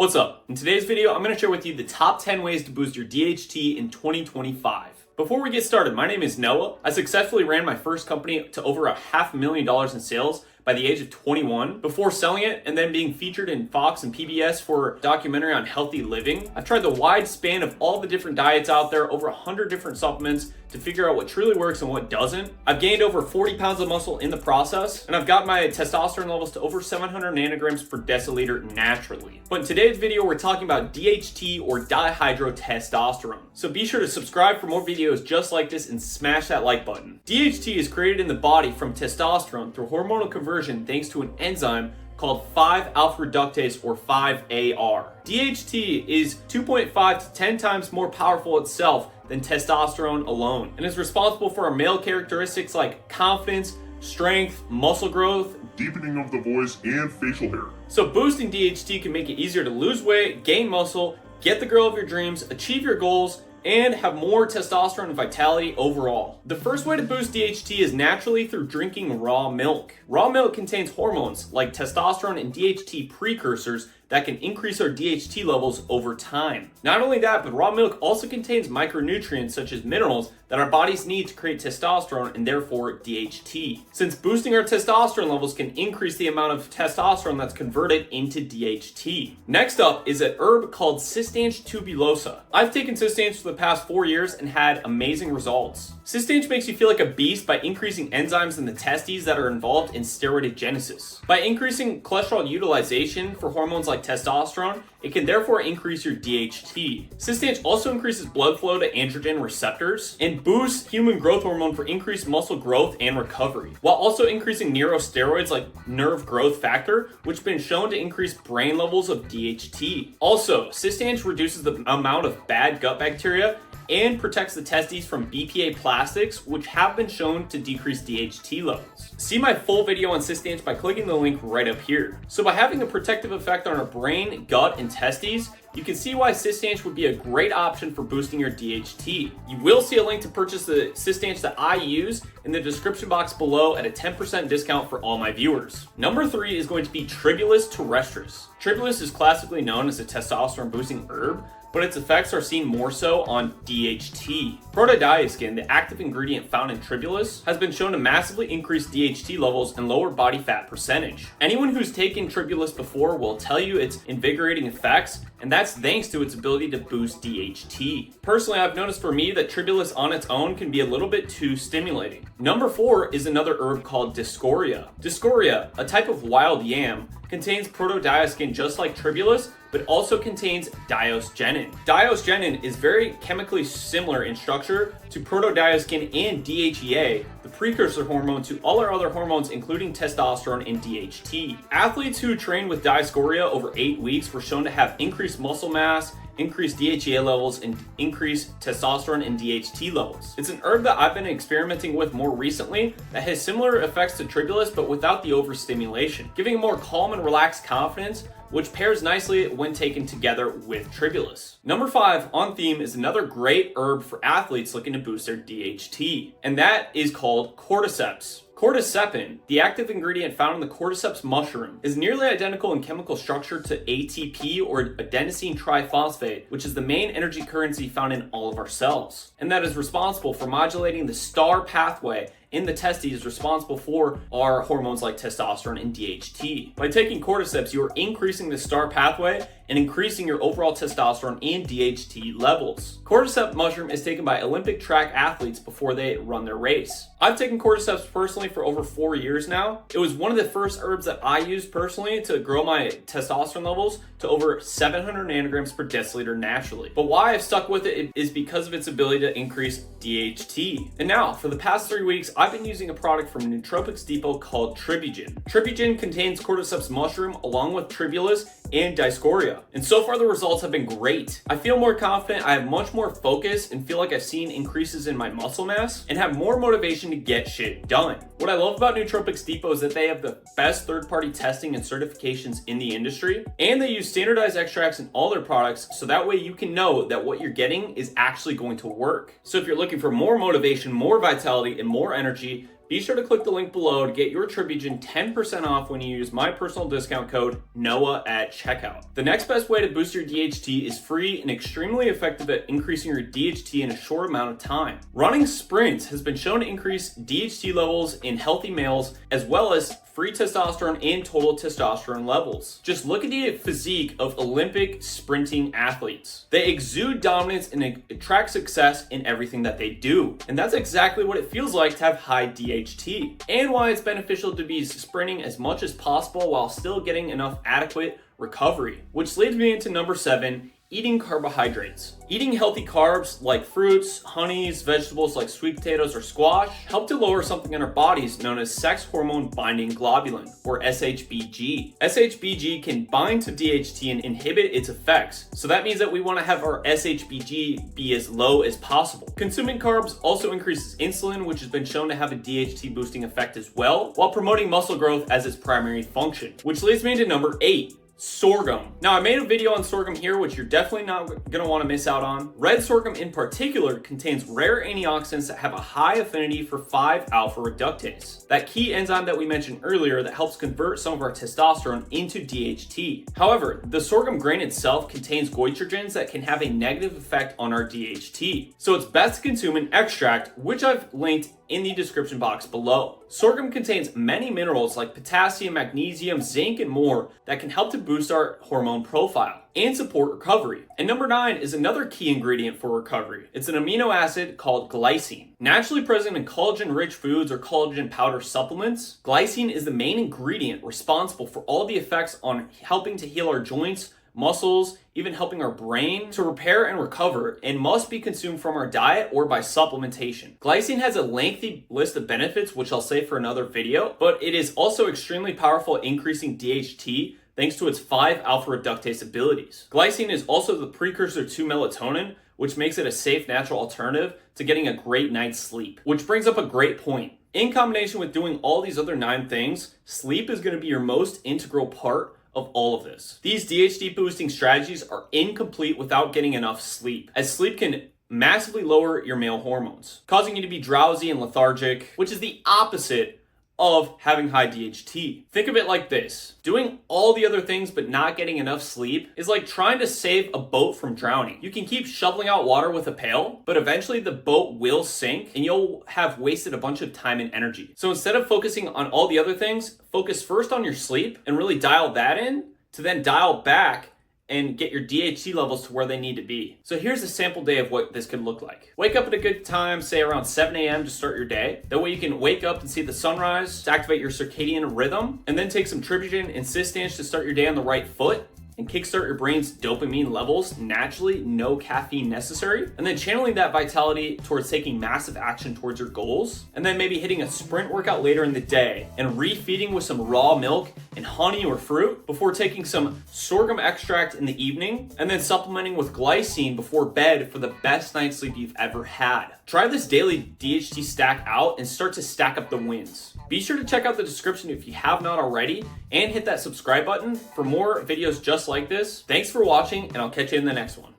What's up? In today's video, I'm going to share with you the top 10 ways to boost your DHT in 2025. Before we get started, my name is Noah. I successfully ran my first company to over $500,000 in sales by the age of 21 before selling it and then being featured in Fox and PBS for a documentary on healthy living. I've tried the wide span of all the different diets out there, over 100 different supplements to figure out what truly works and what doesn't. I've gained over 40 pounds of muscle in the process, and I've got my testosterone levels to over 700 nanograms per deciliter naturally. But in today's video, we're talking about DHT or dihydrotestosterone. So be sure to subscribe for more videos just like this and smash that like button. DHT is created in the body from testosterone through hormonal conversion thanks to an enzyme called 5-alpha reductase or 5-AR. DHT is 2.5 to 10 times more powerful itself than testosterone alone, and is responsible for our male characteristics like confidence, strength, muscle growth, deepening of the voice, and facial hair. So boosting DHT can make it easier to lose weight, gain muscle, get the girl of your dreams, achieve your goals, and have more testosterone and vitality overall. The first way to boost DHT is naturally through drinking raw milk. Raw milk contains hormones like testosterone and DHT precursors that can increase our DHT levels over time. Not only that, but raw milk also contains micronutrients such as minerals that our bodies need to create testosterone and therefore DHT. Since boosting our testosterone levels can increase the amount of testosterone that's converted into DHT. Next up is an herb called CISTANCHE tubulosa. I've taken CISTANCHE for the past 4 years and had amazing results. CISTANCHE makes you feel like a beast by increasing enzymes in the testes that are involved in steroidogenesis. By increasing cholesterol utilization for hormones like testosterone, it can therefore increase your DHT. CISTANCHE also increases blood flow to androgen receptors and boosts human growth hormone for increased muscle growth and recovery, while also increasing neurosteroids like nerve growth factor, which has been shown to increase brain levels of DHT. Also, CISTANCHE reduces the amount of bad gut bacteria and protects the testes from BPA plastics, which have been shown to decrease DHT levels. See my full video on CISTANCHE by clicking the link right up here. So by having a protective effect on our brain, gut, and testes, you can see why CISTANCHE would be a great option for boosting your DHT. You will see a link to purchase the CISTANCHE that I use in the description box below at a 10% discount for all my viewers. Number 3 is going to be Tribulus terrestris. Tribulus is classically known as a testosterone boosting herb, but its effects are seen more so on DHT. Protodiazine, the active ingredient found in Tribulus, has been shown to massively increase DHT levels and lower body fat percentage. Anyone who's taken Tribulus before will tell you its invigorating effects, and that's thanks to its ability to boost DHT. Personally, I've noticed for me that Tribulus on its own can be a little bit too stimulating. Number 4 is another herb called Discoria. Discoria, a type of wild yam, contains protodiazine just like Tribulus, but also contains diosgenin. Diosgenin is very chemically similar in structure to protodiazine and DHEA, the precursor hormone to all our other hormones including testosterone and DHT. Athletes who train with Discoria over 8 weeks were shown to have increased muscle mass, increased DHEA levels, and increased testosterone and DHT levels. It's an herb that I've been experimenting with more recently that has similar effects to Tribulus but without the overstimulation, giving a more calm and relaxed confidence, which pairs nicely when taken together with Tribulus. Number 5 on theme is another great herb for athletes looking to boost their DHT, and that is called cordyceps. Cordycepin, the active ingredient found in the cordyceps mushroom, is nearly identical in chemical structure to ATP or adenosine triphosphate, which is the main energy currency found in all of our cells, and that is responsible for modulating the STAR pathway in the testes responsible for our hormones like testosterone and DHT. By taking cordyceps, you are increasing the STAR pathway and increasing your overall testosterone and DHT levels. Cordyceps mushroom is taken by Olympic track athletes before they run their race. I've taken cordyceps personally for over 4 years now. It was one of the first herbs that I used personally to grow my testosterone levels to over 700 nanograms per deciliter naturally. But why I've stuck with it is because of its ability to increase DHT. And now, for the past 3 weeks, I've been using a product from Nootropics Depot called TRIBUGEN. TRIBUGEN contains cordyceps mushroom along with Tribulus and Discoria, and so far the results have been great. I feel more confident, I have much more focus, and feel like I've seen increases in my muscle mass and have more motivation to get shit done. What I love about Nootropics Depot is that they have the best third-party testing and certifications in the industry, and they use standardized extracts in all their products, so that way you can know that what you're getting is actually going to work. So if you're looking for more motivation, more vitality, and more energy, Be sure to click the link below to get your Tribugen 10% off when you use my personal discount code NOAH at checkout. The next best way to boost your DHT is free and extremely effective at increasing your DHT in a short amount of time. Running sprints has been shown to increase DHT levels in healthy males, as well as free testosterone and total testosterone levels. Just look at the physique of Olympic sprinting athletes. They exude dominance and attract success in everything that they do. And that's exactly what it feels like to have high DHT, and why it's beneficial to be sprinting as much as possible while still getting enough adequate recovery. Which leads me into number 7, eating carbohydrates. Eating healthy carbs like fruits, honeys, vegetables like sweet potatoes or squash help to lower something in our bodies known as sex hormone binding globulin, or SHBG. SHBG can bind to DHT and inhibit its effects, so that means that we want to have our SHBG be as low as possible. Consuming carbs also increases insulin, which has been shown to have a DHT boosting effect as well, while promoting muscle growth as its primary function. Which leads me to number 8. Sorghum. Now, I made a video on sorghum here, which you're definitely not going to want to miss out on. Red sorghum in particular contains rare antioxidants that have a high affinity for 5-alpha reductase, that key enzyme that we mentioned earlier that helps convert some of our testosterone into DHT. However, the sorghum grain itself contains goitrogens that can have a negative effect on our DHT. So it's best to consume an extract, which I've linked in the description box below. Sorghum contains many minerals like potassium, magnesium, zinc, and more that can help to boost our hormone profile and support recovery. And number 9 is another key ingredient for recovery. It's an amino acid called glycine. Naturally present in collagen-rich foods or collagen powder supplements, glycine is the main ingredient responsible for all the effects on helping to heal our joints, muscles, even helping our brain to repair and recover, and must be consumed from our diet or by supplementation. Glycine has a lengthy list of benefits, which I'll save for another video, but it is also extremely powerful at increasing DHT thanks to its 5-alpha reductase abilities. Glycine is also the precursor to melatonin, which makes it a safe natural alternative to getting a great night's sleep. Which brings up a great point. In combination with doing all these other 9 things, sleep is going to be your most integral part of all of this. These DHT boosting strategies are incomplete without getting enough sleep, as sleep can massively lower your male hormones, causing you to be drowsy and lethargic, which is the opposite of having high DHT. Think of it like this. Doing all the other things but not getting enough sleep is like trying to save a boat from drowning. You can keep shoveling out water with a pail, but eventually the boat will sink and you'll have wasted a bunch of time and energy. So instead of focusing on all the other things, focus first on your sleep and really dial that in to then dial back and get your DHT levels to where they need to be. So here's a sample day of what this could look like. Wake up at a good time, say around 7 a.m. to start your day. That way you can wake up and see the sunrise to activate your circadian rhythm, and then take some TRIBUGEN and CISTANCHE to start your day on the right foot and kickstart your brain's dopamine levels naturally, no caffeine necessary, and then channeling that vitality towards taking massive action towards your goals, and then maybe hitting a sprint workout later in the day and refeeding with some raw milk and honey or fruit before taking some sorghum extract in the evening, and then supplementing with glycine before bed for the best night's sleep you've ever had. Try this daily DHT stack out and start to stack up the wins. Be sure to check out the description if you have not already, and hit that subscribe button for more videos just like this. Thanks for watching, and I'll catch you in the next one.